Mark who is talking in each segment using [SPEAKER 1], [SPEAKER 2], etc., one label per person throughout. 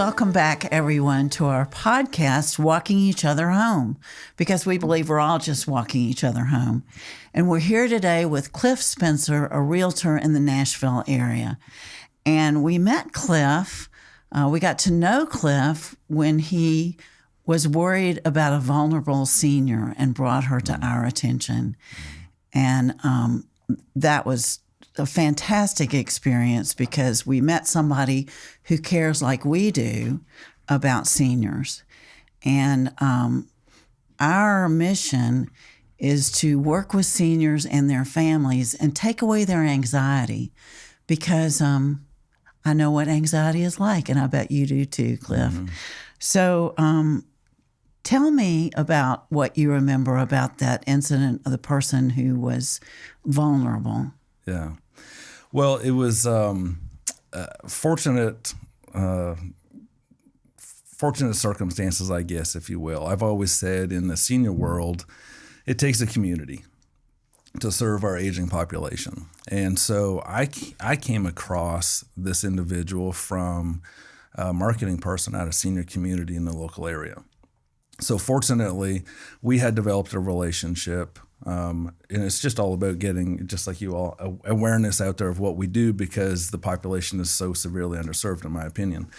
[SPEAKER 1] Welcome back, everyone, to our podcast, Walking Each Other Home, because we believe we're all just walking each other home. And we're here today with Cliff Spencer, a realtor in the Nashville area. And we met Cliff. We got to know Cliff when he was worried about a vulnerable senior and brought her to our attention. And that was a fantastic experience because we met somebody who cares like we do about seniors. And our mission is to work with seniors and their families and take away their anxiety because I know what anxiety is like, and I bet you do too, Cliff. Mm-hmm. So tell me about what you remember about that incident of the person who was vulnerable.
[SPEAKER 2] Yeah. Well, it was fortunate circumstances, I guess, if you will. I've always said in the senior world, it takes a community to serve our aging population. And so I came across this individual from a marketing person at a senior community in the local area. So fortunately, we had developed a relationship. And it's just all about getting, just like you all, awareness out there of what we do because the population is so severely underserved, in my opinion.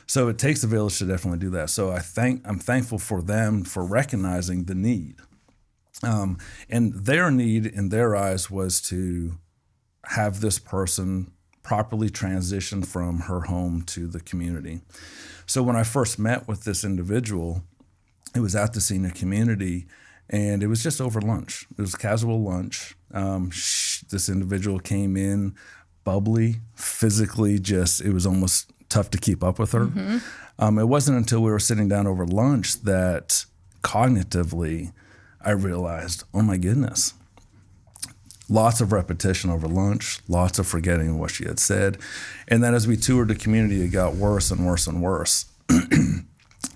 [SPEAKER 2] So it takes a village to definitely do that. So I'm thankful for them for recognizing the need. And their need in their eyes was to have this person properly transition from her home to the community. So when I first met with this individual, it was at the senior community. And it was just over lunch. It was casual lunch. This individual came in bubbly, physically it was almost tough to keep up with her. Mm-hmm. It wasn't until we were sitting down over lunch that cognitively I realized, oh my goodness, lots of repetition over lunch, lots of forgetting what she had said. And then as we toured the community, it got worse and worse and worse.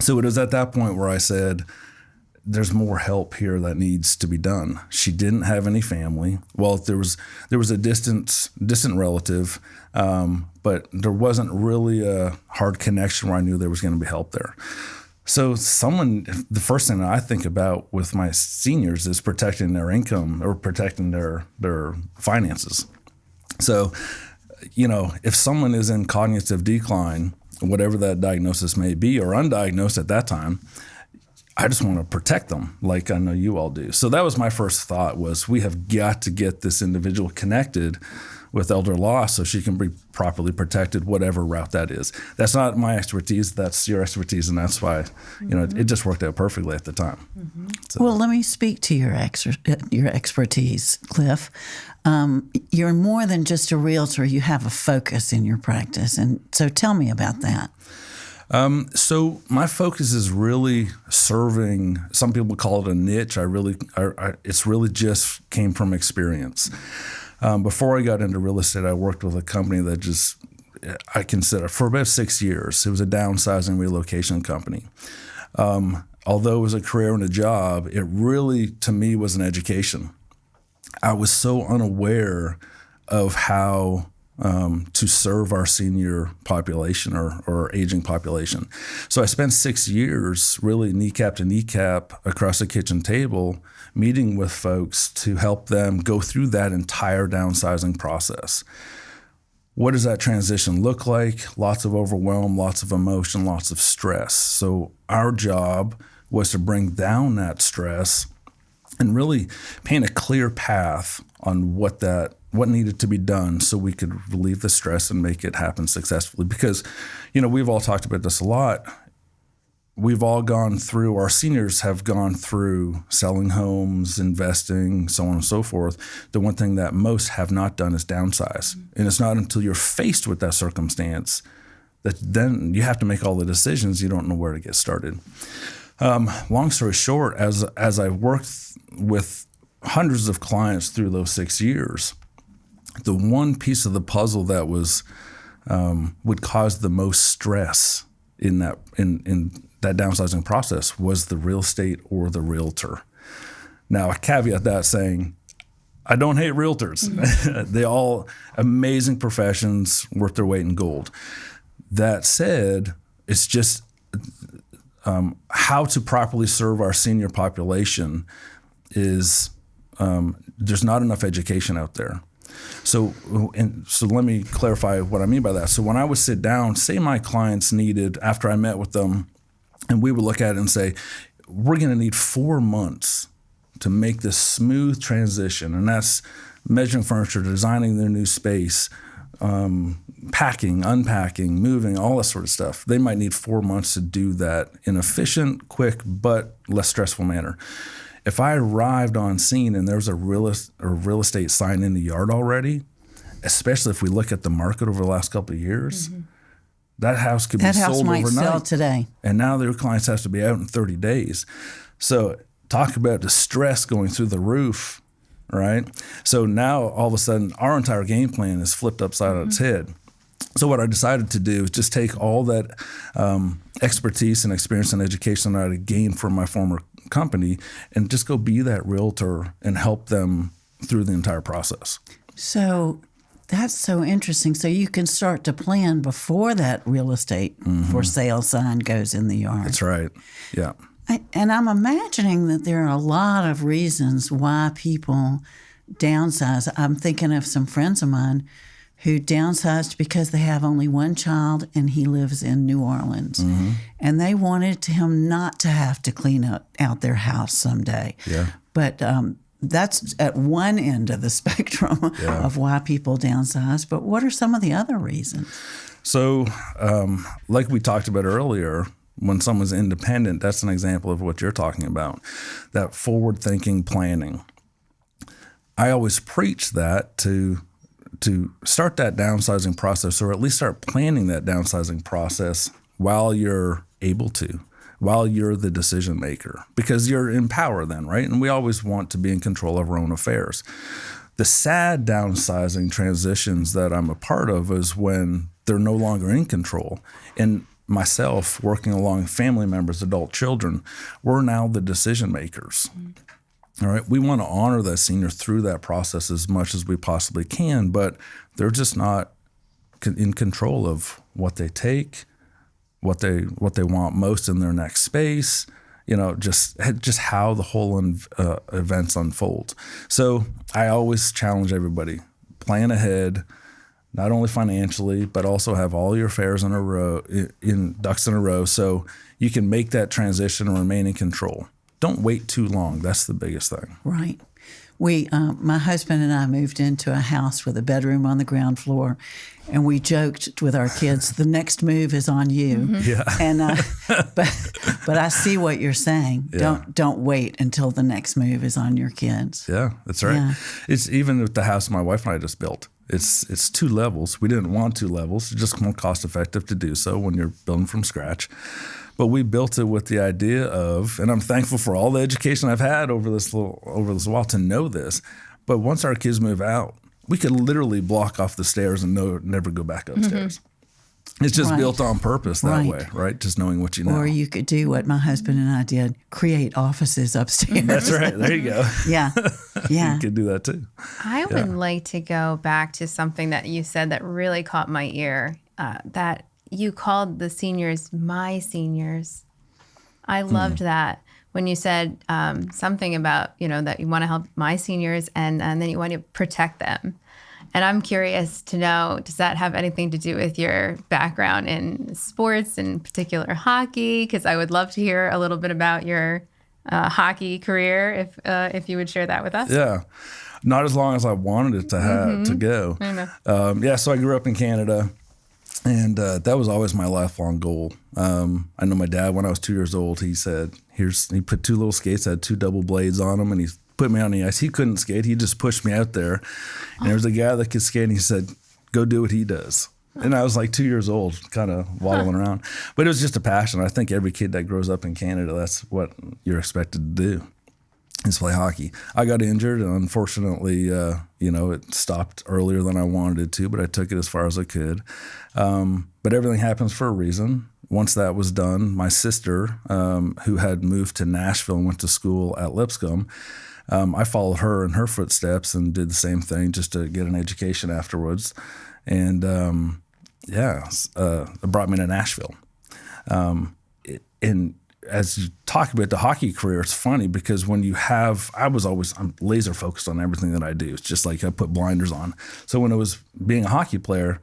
[SPEAKER 2] So it was at that point where I said, there's more help here that needs to be done. She didn't have any family. Well, there was a distant relative, but there wasn't really a hard connection where I knew there was going to be help there. So the first thing that I think about with my seniors is protecting their income or protecting their finances. So, if someone is in cognitive decline, whatever that diagnosis may be, or undiagnosed at that time, I just want to protect them like I know you all do. So that was my first thought was we have got to get this individual connected with elder law so she can be properly protected, whatever route that is. That's not my expertise. That's your expertise. And that's why, it just worked out perfectly at the time.
[SPEAKER 1] Mm-hmm. So. Well, let me speak to your expertise, Cliff. You're more than just a realtor. You have a focus in your practice. And so tell me about that.
[SPEAKER 2] So my focus is really serving, some people call it a niche. It's really just came from experience. Before I got into real estate, I worked with a company that I consider for about 6 years. It was a downsizing relocation company. Although it was a career and a job, it really, to me, was an education. I was so unaware of how to serve our senior population or aging population. So I spent 6 years really kneecap to kneecap across the kitchen table meeting with folks to help them go through that entire downsizing process. What does that transition look like? Lots of overwhelm, lots of emotion, lots of stress. So our job was to bring down that stress and really paint a clear path on what needed to be done so we could relieve the stress and make it happen successfully. Because, we've all talked about this a lot. We've all our seniors have gone through selling homes, investing, so on and so forth. The one thing that most have not done is downsize. And it's not until you're faced with that circumstance that then you have to make all the decisions. You don't know where to get started. Long story short, as I worked with hundreds of clients through those 6 years, the one piece of the puzzle that would cause the most stress in that downsizing process was the real estate or the realtor. Now, I caveat that saying, I don't hate realtors. Mm-hmm. They all amazing professions worth their weight in gold. That said, it's just how to properly serve our senior population is there's not enough education out there. So let me clarify what I mean by that. So when I would sit down, say my clients needed, after I met with them, and we would look at it and say, we're going to need 4 months to make this smooth transition. And that's measuring furniture, designing their new space, packing, unpacking, moving, all that sort of stuff. They might need 4 months to do that in an efficient, quick, but less stressful manner. If I arrived on scene and there was a real estate sign in the yard already, especially if we look at the market over the last couple of years, that house could be sold overnight.
[SPEAKER 1] That house might sell today.
[SPEAKER 2] And now their clients have to be out in 30 days. So talk about the stress going through the roof, right? So now all of a sudden our entire game plan is flipped upside on its head. So what I decided to do is just take all that expertise and experience and education that I had gained from my former company and just go be that realtor and help them through the entire process.
[SPEAKER 1] So that's so interesting. So you can start to plan before that real estate for sale sign goes in the yard.
[SPEAKER 2] That's right. Yeah.
[SPEAKER 1] And I'm imagining that there are a lot of reasons why people downsize. I'm thinking of some friends of mine who downsized because they have only one child and he lives in New Orleans. And they wanted him not to have to clean out their house someday.
[SPEAKER 2] Yeah.
[SPEAKER 1] But that's at one end of the spectrum of why people downsize. But what are some of the other reasons?
[SPEAKER 2] So like we talked about earlier, when someone's independent, that's an example of what you're talking about, that forward-thinking planning. I always preach that to start that downsizing process, or at least start planning that downsizing process while you're able to, while you're the decision maker, because you're in power then, right? And we always want to be in control of our own affairs. The sad downsizing transitions that I'm a part of is when they're no longer in control. And myself, working along family members, adult children, we're now the decision makers. All right, we want to honor that senior through that process as much as we possibly can, but they're just not in control of what they take, what they want most in their next space. Just how the whole events unfold. So I always challenge everybody: plan ahead, not only financially, but also have all your affairs in a row, ducks in a row, so you can make that transition and remain in control. Don't wait too long. That's the biggest thing.
[SPEAKER 1] Right. We, my husband and I moved into a house with a bedroom on the ground floor, and we joked with our kids, the next move is on you.
[SPEAKER 2] Yeah.
[SPEAKER 1] And but I see what you're saying.
[SPEAKER 2] Yeah.
[SPEAKER 1] Don't wait until the next move is on your kids.
[SPEAKER 2] Yeah, that's right.
[SPEAKER 1] Yeah.
[SPEAKER 2] It's even with the house my wife and I just built. It's 2 levels. We didn't want 2 levels. It's just more cost effective to do so when you're building from scratch. But we built it with the idea of, and I'm thankful for all the education I've had over this while to know this. But once our kids move out, we could literally block off the stairs and never go back upstairs. It's just built on purpose that way, right? Just knowing what you know.
[SPEAKER 1] Or you could do what my husband and I did: create offices upstairs.
[SPEAKER 2] That's right. There you go.
[SPEAKER 1] Yeah.
[SPEAKER 2] You could do that too.
[SPEAKER 3] I would like to go back to something that you said that really caught my ear, that you called the seniors my seniors. I loved that when you said something about, that you want to help my seniors and then you want to protect them. And I'm curious to know, does that have anything to do with your background in sports, in particular hockey? Because I would love to hear a little bit about your hockey career, if you would share that with us.
[SPEAKER 2] Yeah. Not as long as I wanted it to have to go.
[SPEAKER 3] I know.
[SPEAKER 2] So I grew up in Canada. And that was always my lifelong goal. I know my dad, when I was 2 years old, he said, he put 2 little skates, had 2 double blades on them, and he put me on the ice. He couldn't skate. He just pushed me out there. And there was a guy that could skate, and he said, go do what he does. And I was like 2 years old, kind of waddling around. But it was just a passion. I think every kid that grows up in Canada, that's what you're expected to do, is play hockey. I got injured, and unfortunately, it stopped earlier than I wanted it to, but I took it as far as I could. But everything happens for a reason. Once that was done, my sister, who had moved to Nashville and went to school at Lipscomb, I followed her in her footsteps and did the same thing just to get an education afterwards. And it brought me to Nashville. And as you talk about the hockey career, it's funny because when I'm laser focused on everything that I do. It's just like I put blinders on. So when I was being a hockey player,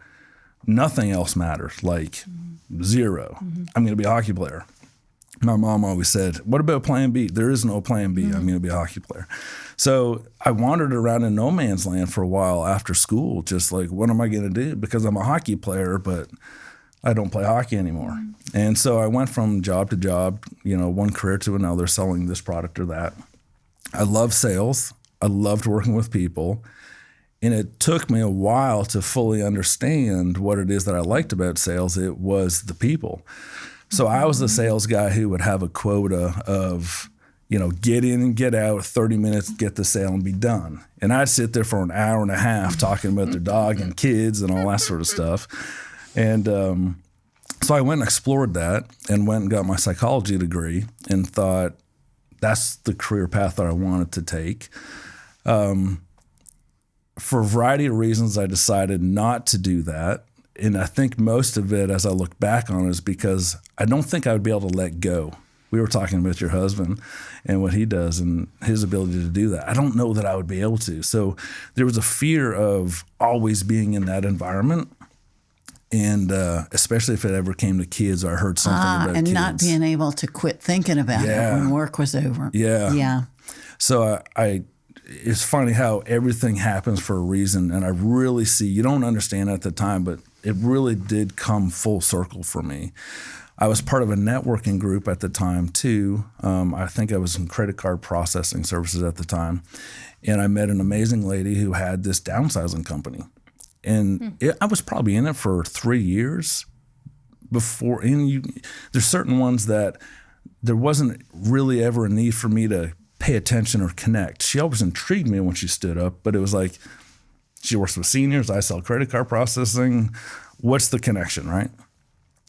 [SPEAKER 2] nothing else matters, like zero. I'm going to be a hockey player. My mom always said, what about plan B? There is no plan B. I'm going to be a hockey player. So I wandered around in no man's land for a while after school, just like, what am I going to do? Because I'm a hockey player, but I don't play hockey anymore. And so I went from job to job, one career to another, selling this product or that. I love sales. I loved working with people. And it took me a while to fully understand what it is that I liked about sales. It was the people. So I was the sales guy who would have a quota of, get in and get out, 30 minutes, get the sale and be done. And I'd sit there for an hour and a half talking about their dog and kids and all that sort of stuff. And so I went and explored that and went and got my psychology degree and thought that's the career path that I wanted to take. For a variety of reasons, I decided not to do that. And I think most of it, as I look back on it, is because I don't think I would be able to let go. We were talking about your husband and what he does and his ability to do that. I don't know that I would be able to. So there was a fear of always being in that environment. And especially if it ever came to kids or I heard something about
[SPEAKER 1] and
[SPEAKER 2] kids.
[SPEAKER 1] not being able to quit thinking about it when work was over.
[SPEAKER 2] Yeah. So it's funny how everything happens for a reason. And I really see, you don't understand at the time, but it really did come full circle for me. I was part of a networking group at the time too. I think I was in credit card processing services at the time. And I met an amazing lady who had this downsizing company. And I was probably in it for 3 years before. And there's certain ones that there wasn't really ever a need for me to pay attention or connect. She always intrigued me when she stood up, but it was like, she works with seniors, I sell credit card processing. What's the connection, right?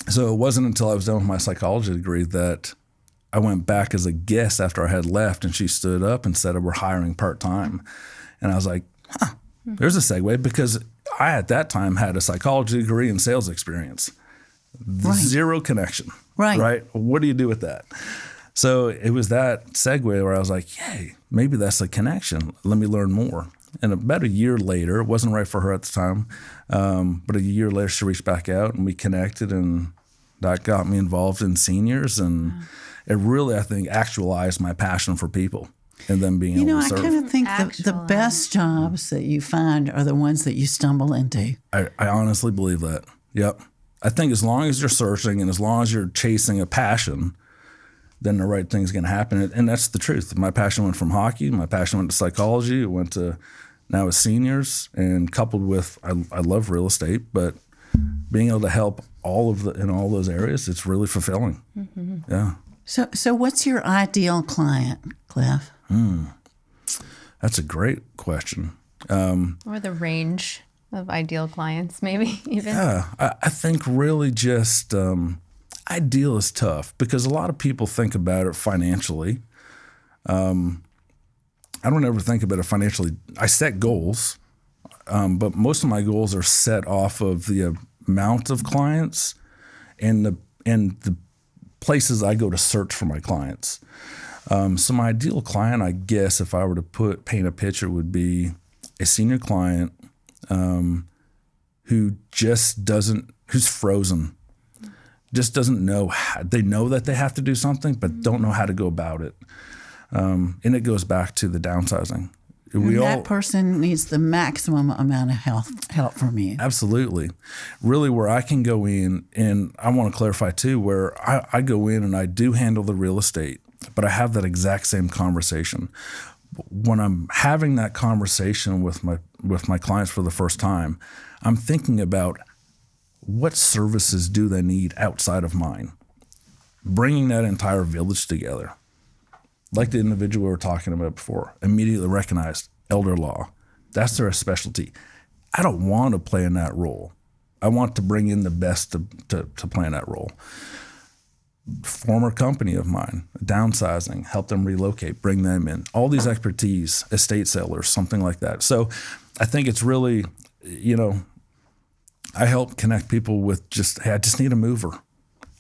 [SPEAKER 2] So it wasn't until I was done with my psychology degree that I went back as a guest after I had left, and she stood up and said, we're hiring part-time. And I was like, there's a segue, because I at that time had a psychology degree and sales experience. Zero connection. Right? What do you do with that? So it was that segue where I was like, hey, maybe that's a connection. Let me learn more. And about a year later, it wasn't right for her at the time, but a year later she reached back out and we connected, and that got me involved in seniors. And it really, I think, actualized my passion for people and them being able to serve.
[SPEAKER 1] I kind of think the best jobs that you find are the ones that you stumble into.
[SPEAKER 2] I honestly believe that. Yep. I think as long as you're searching and as long as you're chasing a passion, then the right thing's going to happen. And that's the truth. My passion went from hockey. My passion went to psychology. It went to now with seniors, and coupled with, I love real estate, but being able to help in all those areas, it's really fulfilling. Yeah.
[SPEAKER 1] So what's your ideal client, Cliff?
[SPEAKER 2] That's a great question.
[SPEAKER 3] Or the range of ideal clients, maybe even.
[SPEAKER 2] Yeah. I think really just ideal is tough because a lot of people think about it financially. I don't ever think about it financially. I set goals, but most of my goals are set off of the amount of clients and the places I go to search for my clients. So my ideal client, I guess, if I were to paint a picture, would be a senior client who's frozen, just doesn't know they know that they have to do something, but don't know how to go about it. And it goes back to the downsizing.
[SPEAKER 1] That person needs the maximum amount of help from you.
[SPEAKER 2] Absolutely. Really, where I can go in, and I want to clarify too, where I go in and I do handle the real estate, but I have that exact same conversation. When I'm having that conversation with my clients for the first time, I'm thinking about what services do they need outside of mine, bringing that entire village together. Like the individual we were talking about before, immediately recognized elder law. That's their specialty. I don't want to play in that role. I want to bring in the best to play in that role. Former company of mine, downsizing, help them relocate, bring them in. All these expertise, estate sellers, something like that. So I think it's really, I help connect people with hey, I just need a mover.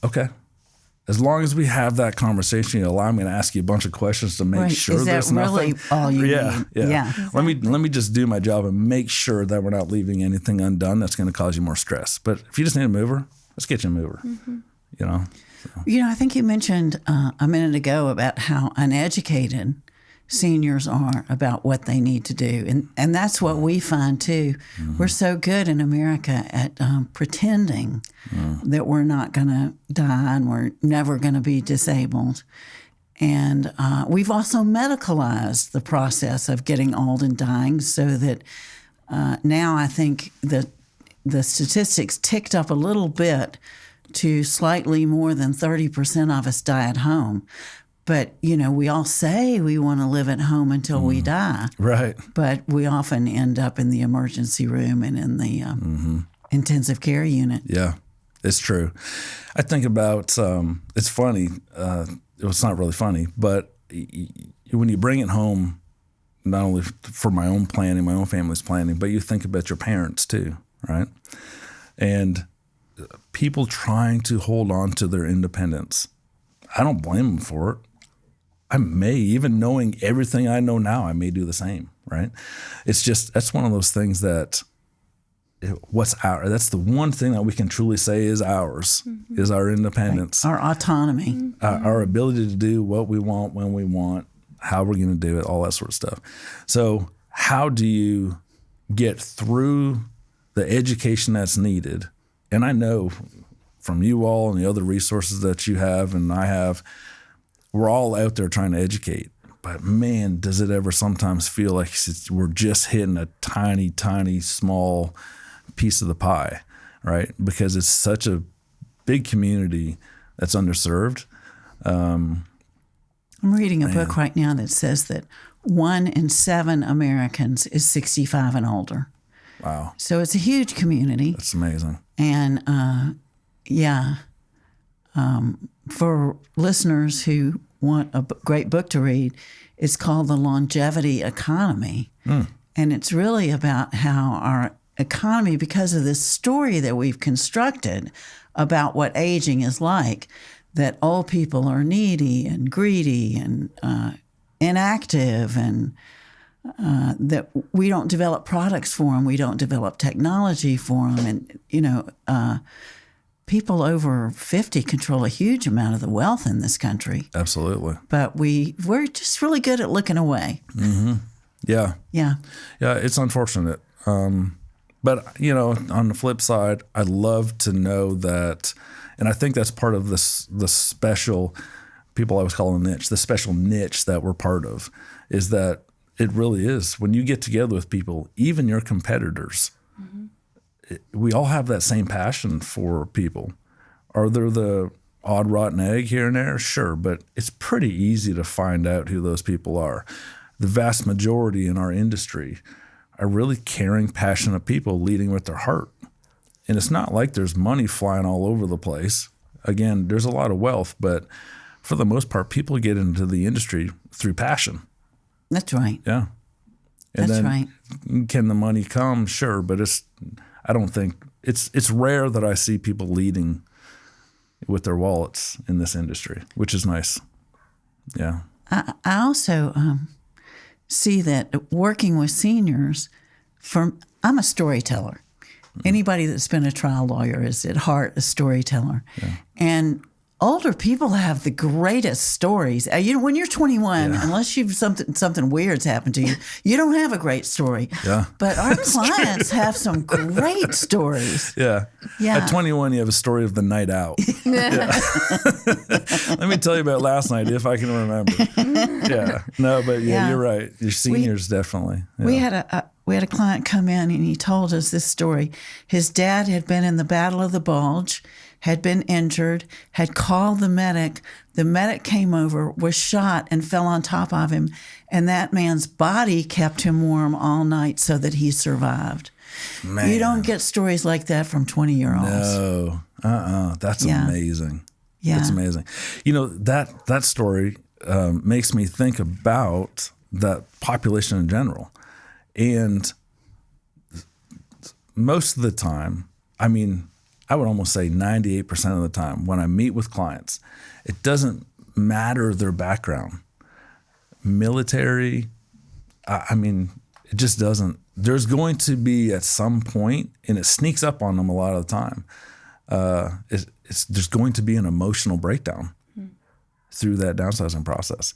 [SPEAKER 2] Okay. as long as we have that conversation, you allow me to ask you a bunch of questions to make
[SPEAKER 1] Right.
[SPEAKER 2] sure
[SPEAKER 1] Is that
[SPEAKER 2] there's
[SPEAKER 1] really
[SPEAKER 2] nothing.
[SPEAKER 1] all you
[SPEAKER 2] Yeah,
[SPEAKER 1] need?
[SPEAKER 2] yeah. Let me just do my job and make sure that we're not leaving anything undone that's going to cause you more stress. But if you just need a mover, let's get you a mover. You know.
[SPEAKER 1] I think you mentioned a minute ago about how uneducated seniors are about what they need to do. And that's what we find too. We're so good in America at pretending that we're not going to die and we're never going to be disabled. And we've also medicalized the process of getting old and dying so that now I think that the statistics ticked up a little bit to slightly more than 30% of us die at home. But, we all say we want to live at home until we die.
[SPEAKER 2] Right.
[SPEAKER 1] But we often end up in the emergency room and in the intensive care unit.
[SPEAKER 2] Yeah, it's true. I think about, it's funny. It's not really funny, but when you bring it home, not only for my own planning, my own family's planning, but you think about your parents too, right? And people trying to hold on to their independence. I don't blame them for it. I may, even knowing everything I know now, I may do the same, right? It's just, that's one of those things that that's the one thing that we can truly say is ours, is our independence.
[SPEAKER 1] Our autonomy.
[SPEAKER 2] Our ability to do what we want, when we want, how we're going to do it, all that sort of stuff. So how do you get through the education that's needed? And I know from you all and the other resources that you have and I have, we're all out there trying to educate. But man, does it ever sometimes feel like we're just hitting a tiny, tiny, small piece of the pie, right? Because it's such a big community that's underserved.
[SPEAKER 1] I'm reading a book right now that says that 1 in 7 Americans is 65 and older.
[SPEAKER 2] Wow.
[SPEAKER 1] So it's a huge community.
[SPEAKER 2] That's amazing.
[SPEAKER 1] And for listeners who want a great book to read, it's called The Longevity Economy. And it's really about how our economy, because of this story that we've constructed about what aging is like, that old people are needy and greedy and inactive, and that we don't develop products for them, we don't develop technology for them. And, people over 50 control a huge amount of the wealth in this country.
[SPEAKER 2] Absolutely.
[SPEAKER 1] But we're just really good at looking away.
[SPEAKER 2] Yeah.
[SPEAKER 1] Yeah.
[SPEAKER 2] Yeah, it's unfortunate. But, on the flip side, I'd love to know that, and I think that's part of the special, people always call a niche, the special niche that we're part of, is that it really is. When you get together with people, even your competitors, we all have that same passion for people. Are there the odd rotten egg here and there? Sure, but it's pretty easy to find out who those people are. The vast majority in our industry are really caring, passionate people leading with their heart. And it's not like there's money flying all over the place. Again, there's a lot of wealth, but for the most part, people get into the industry through passion.
[SPEAKER 1] That's right.
[SPEAKER 2] Yeah. And
[SPEAKER 1] That's
[SPEAKER 2] then
[SPEAKER 1] right.
[SPEAKER 2] Can the money come? Sure, but I don't think it's rare that I see people leading with their wallets in this industry, which is nice. Yeah.
[SPEAKER 1] I also see that working with seniors, I'm a storyteller. Anybody that's been a trial lawyer is at heart a storyteller. Yeah. And older people have the greatest stories. When you're 21, unless you've something weird's happened to you, you don't have a great story.
[SPEAKER 2] Yeah.
[SPEAKER 1] But our clients have some great stories.
[SPEAKER 2] Yeah.
[SPEAKER 1] Yeah.
[SPEAKER 2] At 21, you have a story of the night out. Let me tell you about last night, if I can remember. Yeah. No, but you're right. Your seniors definitely. Yeah.
[SPEAKER 1] We had a client come in and he told us this story. His dad had been in the Battle of the Bulge, had been injured, had called the medic. The medic came over, was shot, and fell on top of him. And that man's body kept him warm all night so that he survived. Man. You don't get stories like that from 20-year-olds.
[SPEAKER 2] No. That's amazing.
[SPEAKER 1] Yeah.
[SPEAKER 2] That's amazing. That story makes me think about that population in general. And most of the time, I I would almost say 98% of the time when I meet with clients, it doesn't matter their background. Military, I mean, it just doesn't. There's going to be at some point, and it sneaks up on them a lot of the time, there's going to be an emotional breakdown through that downsizing process.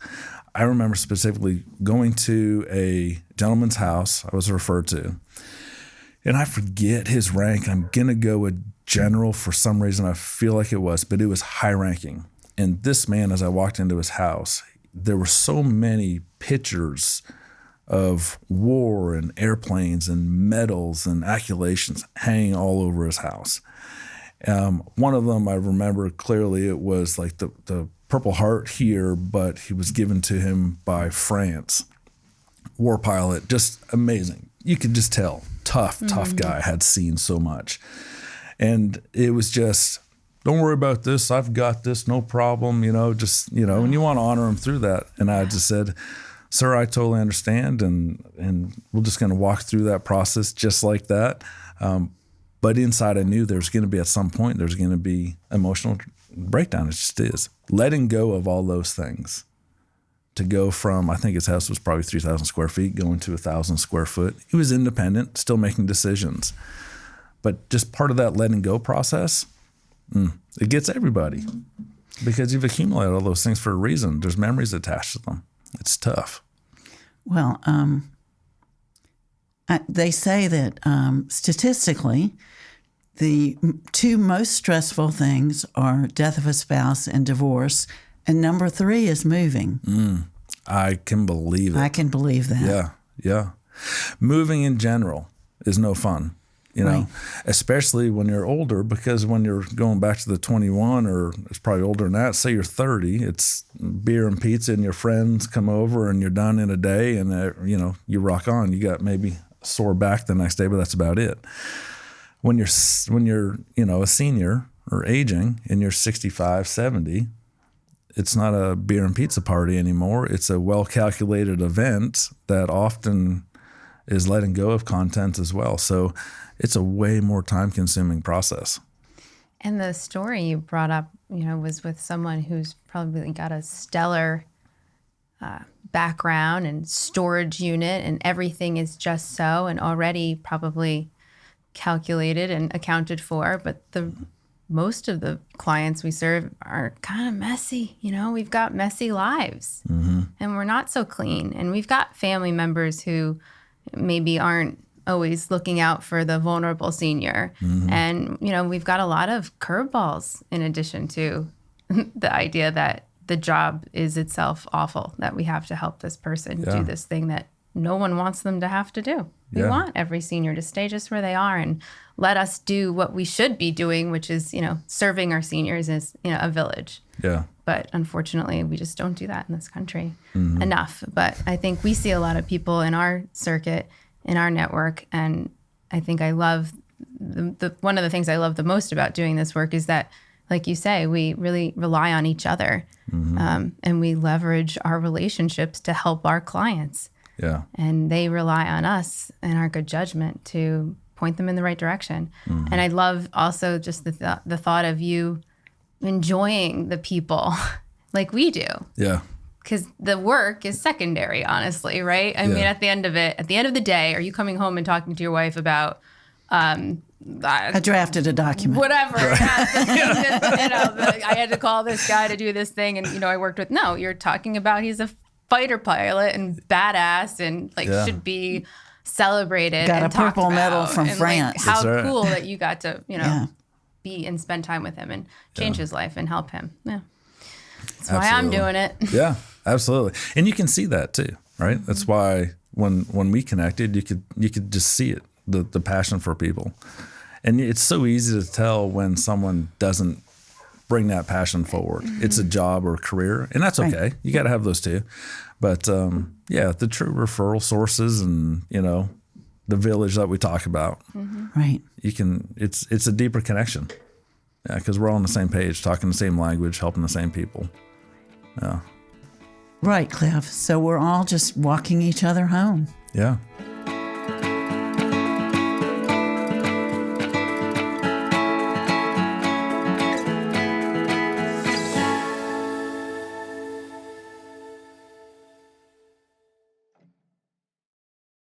[SPEAKER 2] I remember specifically going to a gentleman's house I was referred to, and I forget his rank. I'm going to go with general for some reason. I feel like it was, but it was high ranking. And this man, as I walked into his house, there were so many pictures of war and airplanes and medals and accolations hanging all over his house. One of them I remember clearly, it was like the Purple Heart here, but he was given to him by France. War pilot, just amazing. You could just tell, tough guy, had seen so much. And it was just, don't worry about this. I've got this, no problem, and you want to honor him through that. And I just said, sir, I totally understand. And we're just going to walk through that process just like that. But inside I knew there's going to be, at some point, there's going to be emotional breakdown. It just is. Letting go of all those things to go from, I think his house was probably 3,000 square feet, going to 1,000 square foot. He was independent, still making decisions. But just part of that letting go process, it gets everybody because you've accumulated all those things for a reason. There's memories attached to them. It's tough.
[SPEAKER 1] Well, they say that statistically, the two most stressful things are death of a spouse and divorce, and number 3 is moving.
[SPEAKER 2] I can believe it.
[SPEAKER 1] I can believe that.
[SPEAKER 2] Yeah. Moving in general is no fun,
[SPEAKER 1] Right.
[SPEAKER 2] especially when you're older, because when you're going back to the 21, or it's probably older than that, say you're 30, it's beer and pizza and your friends come over and you're done in a day, and you rock on. You got maybe a sore back the next day, but that's about it. When you're a senior or aging and you're 65, 70, it's not a beer and pizza party anymore. It's a well-calculated event that often is letting go of content as well. So it's a way more time-consuming process.
[SPEAKER 3] And the story you brought up, was with someone who's probably got a stellar background and storage unit, and everything is just so, and already probably calculated and accounted for. But most of the clients we serve are kind of messy. We've got messy lives, and we're not so clean. And we've got family members who maybe aren't always looking out for the vulnerable senior. And, we've got a lot of curveballs in addition to the idea that the job is itself awful, that we have to help this person do this thing that no one wants them to have to do. We want every senior to stay just where they are and let us do what we should be doing, which is, serving our seniors as, a village.
[SPEAKER 2] Yeah.
[SPEAKER 3] But unfortunately, we just don't do that in this country enough. But I think we see a lot of people in our circuit, in our network, and I think I love one of the things I love the most about doing this work is that, like you say, we really rely on each other, and we leverage our relationships to help our clients.
[SPEAKER 2] Yeah.
[SPEAKER 3] And they rely on us and our good judgment to point them in the right direction. And I love also just the thought of you enjoying the people like we do.
[SPEAKER 2] Yeah.
[SPEAKER 3] Because the work is secondary, honestly, right? I mean, at the end of the day, are you coming home and talking to your wife about
[SPEAKER 1] I drafted a document.
[SPEAKER 3] whatever? I had to call this guy to do this thing, and I worked with. No, you're talking about he's a fighter pilot and badass, and should be celebrated.
[SPEAKER 1] Got
[SPEAKER 3] and
[SPEAKER 1] a purple
[SPEAKER 3] talked
[SPEAKER 1] medal
[SPEAKER 3] about,
[SPEAKER 1] from
[SPEAKER 3] and,
[SPEAKER 1] France.
[SPEAKER 3] How
[SPEAKER 2] That's right.
[SPEAKER 3] cool that you got to be and spend time with him and change his life and help him. Yeah, that's why I'm doing it.
[SPEAKER 2] Yeah, absolutely. And you can see that too, right? That's why when we connected, you could just see it, the passion for people. And it's so easy to tell when someone doesn't bring that passion forward. It's a job or a career, and that's okay. You got to have those too. But the true referral sources and, the village that we talk about,
[SPEAKER 1] Right.
[SPEAKER 2] it's a deeper connection. Yeah, because we're all on the same page, talking the same language, helping the same people. Yeah.
[SPEAKER 1] Right, Cliff. So we're all just walking each other home.
[SPEAKER 2] Yeah.